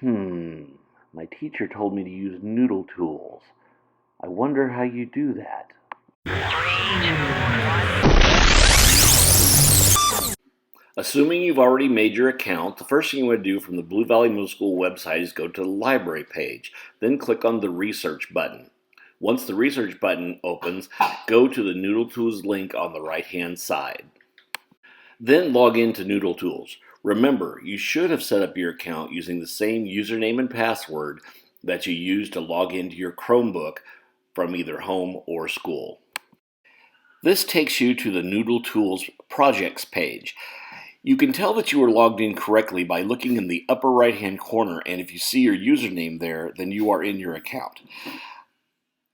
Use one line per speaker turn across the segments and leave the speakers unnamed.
My teacher told me to use NoodleTools. I wonder how you do that. Assuming you've already made your account, the first thing you want to do from the Blue Valley Middle School website is go to the library page, then click on the research button. Once the research button opens, go to the NoodleTools link on the right-hand side. Then log into NoodleTools. Remember, you should have set up your account using the same username and password that you used to log into your Chromebook from either home or school. This takes you to the NoodleTools projects page. You can tell that you are logged in correctly by looking in the upper right-hand corner, and if you see your username there, then you are in your account.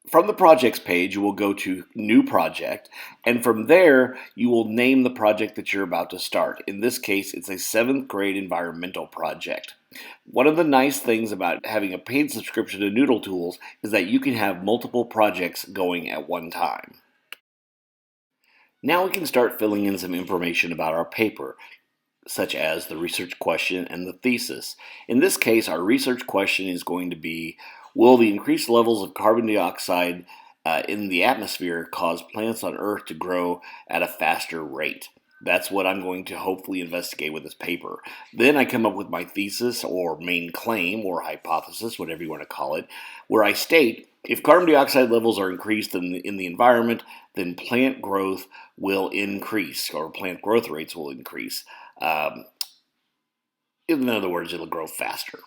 From the projects page, you will go to New Project, and from there, you will name the project that you're about to start. In this case, it's a 7th grade environmental project. One of the nice things about having a paid subscription to NoodleTools is that you can have multiple projects going at one time. Now we can start filling in some information about our paper, such as the research question and the thesis. In this case, our research question is going to be, will the increased levels of carbon dioxide in the atmosphere cause plants on Earth to grow at a faster rate? That's what I'm going to hopefully investigate with this paper. Then I come up with my thesis or main claim or hypothesis, whatever you want to call it, where I state if carbon dioxide levels are increased in the environment, then plant growth will increase, or plant growth rates will increase. In other words, it'll grow faster.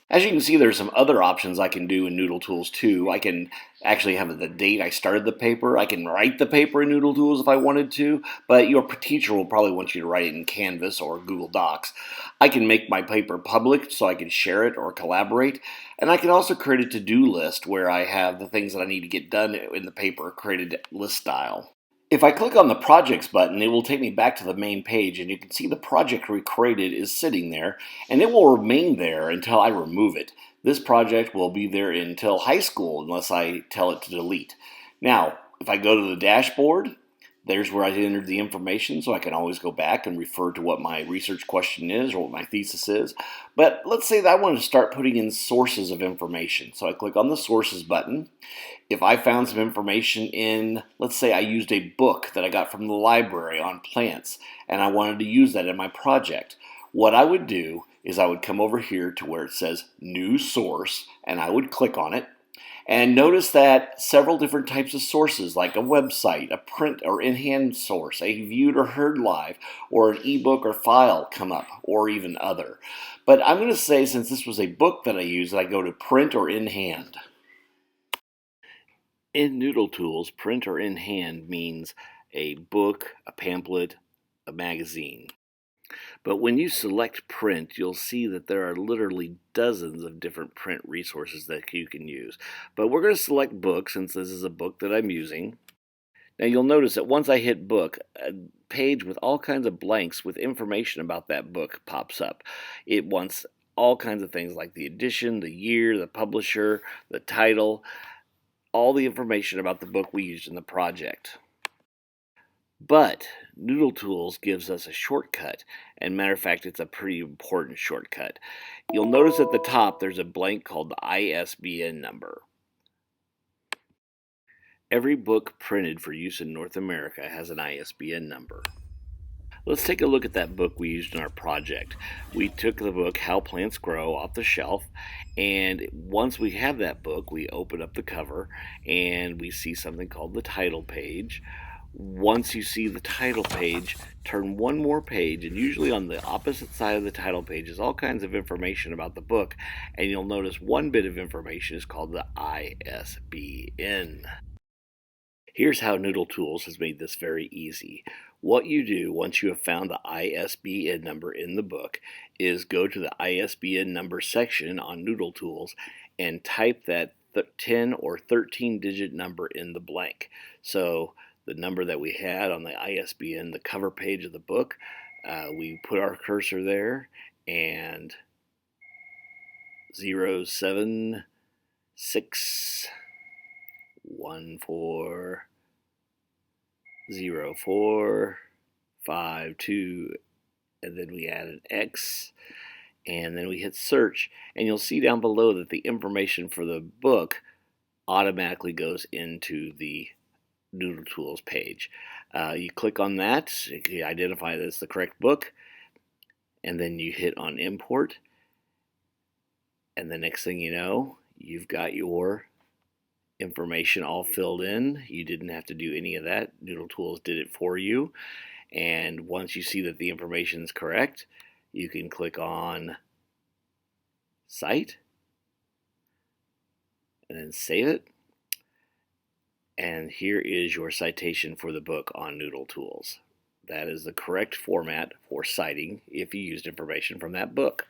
As you can see, there's some other options I can do in NoodleTools too. I can actually have the date I started the paper. I can write the paper in NoodleTools if I wanted to, but your teacher will probably want you to write it in Canvas or Google Docs. I can make my paper public so I can share it or collaborate, and I can also create a to-do list where I have the things that I need to get done in the paper created list style. If I click on the Projects button, it will take me back to the main page, and you can see the project we created is sitting there, and it will remain there until I remove it. This project will be there until high school unless I tell it to delete. Now, if I go to the dashboard, there's where I entered the information, so I can always go back and refer to what my research question is or what my thesis is. But let's say that I want to start putting in sources of information. So I click on the Sources button. If I found some information in, let's say I used a book that I got from the library on plants, and I wanted to use that in my project, what I would do is I would come over here to where it says New Source, and I would click on it. And notice that several different types of sources, like a website, a print or in-hand source, a viewed or heard live, or an ebook or file come up, or even other. But I'm going to say, since this was a book that I used, I go to print or in-hand. In NoodleTools, print or in-hand means a book, a pamphlet, a magazine. But when you select print, you'll see that there are literally dozens of different print resources that you can use. But we're going to select book since this is a book that I'm using. Now you'll notice that once I hit book, a page with all kinds of blanks with information about that book pops up. It wants all kinds of things like the edition, the year, the publisher, the title, all the information about the book we used in the project. But NoodleTools gives us a shortcut, and matter of fact, it's a pretty important shortcut. You'll notice at the top there's a blank called the ISBN number. Every book printed for use in North America has an ISBN number. Let's take a look at that book we used in our project. We took the book How Plants Grow off the shelf, and once we have that book, we open up the cover and we see something called the title page. Once you see the title page, turn one more page, and usually on the opposite side of the title page is all kinds of information about the book, and you'll notice one bit of information is called the ISBN. Here's how NoodleTools has made this very easy. What you do once you have found the ISBN number in the book is go to the ISBN number section on NoodleTools and type that 10 or 13-digit number in the blank. So the number that we had on the ISBN, the cover page of the book, we put our cursor there, and 076140452, and then we add an X, and then we hit search, and you'll see down below that the information for the book automatically goes into the NoodleTools page. You click on that, you identify that it's the correct book, and then you hit on import, and the next thing you know, you've got your information all filled in. You didn't have to do any of that. NoodleTools did it for you. And once you see that the information is correct, you can click on Cite and then save it. And here is your citation for the book on NoodleTools. That is the correct format for citing if you used information from that book.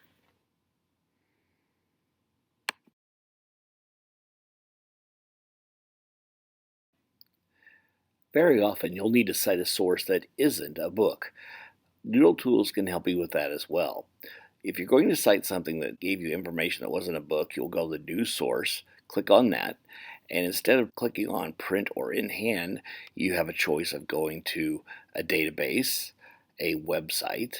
Very often you'll need to cite a source that isn't a book. NoodleTools can help you with that as well. If you're going to cite something that gave you information that wasn't a book, you'll go to the New Source, click on that, and instead of clicking on Print or In Hand, you have a choice of going to a database, a website,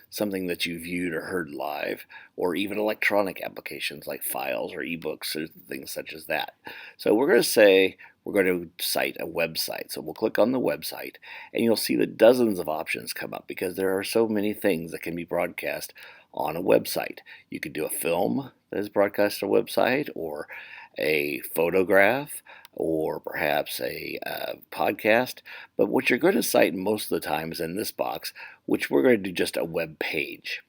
something that you viewed or heard live, or even electronic applications like files or ebooks or things such as that. So we're going to say we're going to cite a website. So we'll click on the website, and you'll see that dozens of options come up because there are so many things that can be broadcast on a website. You could do a film that is broadcast on a website, or a photograph, or perhaps a podcast. But what you're going to cite most of the time is in this box, which we're going to do just a web page.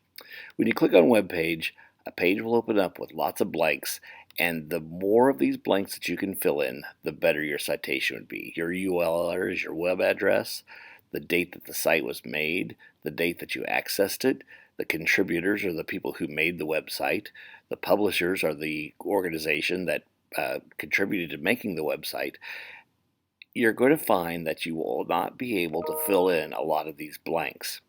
When you click on web page, a page will open up with lots of blanks, and the more of these blanks that you can fill in, the better your citation would be. Your URL is your web address, the date that the site was made, the date that you accessed it, the contributors are the people who made the website, the publishers are the organization that contributed to making the website. You're going to find that you will not be able to fill in a lot of these blanks.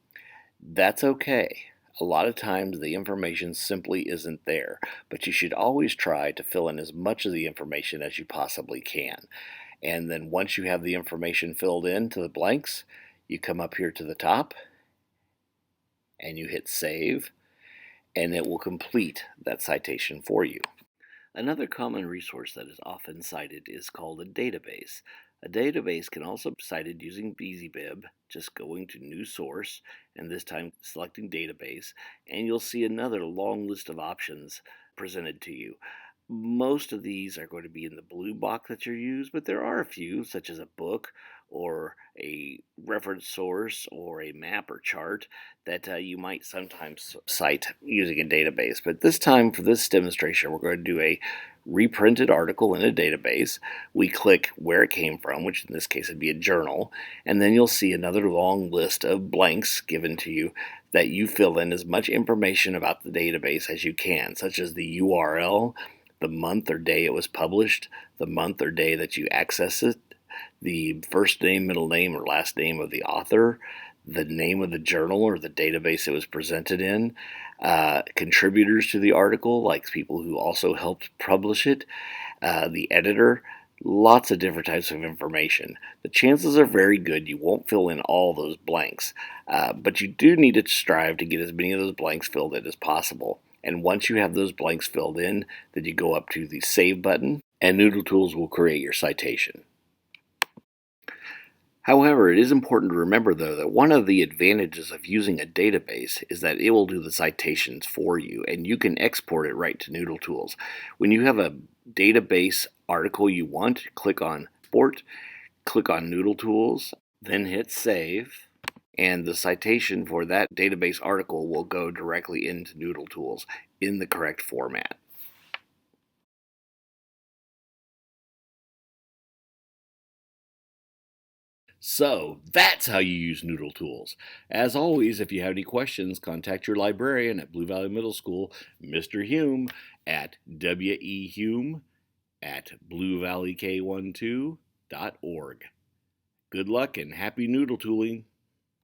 That's okay. A lot of times the information simply isn't there, but you should always try to fill in as much of the information as you possibly can. And then once you have the information filled in to the blanks, you come up here to the top and you hit save, and it will complete that citation for you. Another common resource that is often cited is called a database. A database can also be cited using BZBib, just going to New Source, and this time selecting Database, and you'll see another long list of options presented to you. Most of these are going to be in the blue box that you use, but there are a few, such as a book or a reference source or a map or chart that you might sometimes cite using a database. But this time, for this demonstration, we're going to do a reprinted article in a database. We click where it came from, which in this case would be a journal, and then you'll see another long list of blanks given to you that you fill in as much information about the database as you can, such as the URL, the month or day it was published, the month or day that you access it, the first name, middle name, or last name of the author, the name of the journal or the database it was presented in, contributors to the article, like people who also helped publish it, the editor, lots of different types of information. The chances are very good you won't fill in all those blanks, but you do need to strive to get as many of those blanks filled in as possible. And once you have those blanks filled in, then you go up to the Save button, and NoodleTools will create your citation. However, it is important to remember, though, that one of the advantages of using a database is that it will do the citations for you, and you can export it right to NoodleTools. When you have a database article you want, click on Export, click on NoodleTools, then hit Save, and the citation for that database article will go directly into NoodleTools in the correct format. So that's how you use NoodleTools. As always, if you have any questions, contact your librarian at Blue Valley Middle School, Mr. Hume, at wehume@bluevalleyk12.org. Good luck and happy noodle tooling!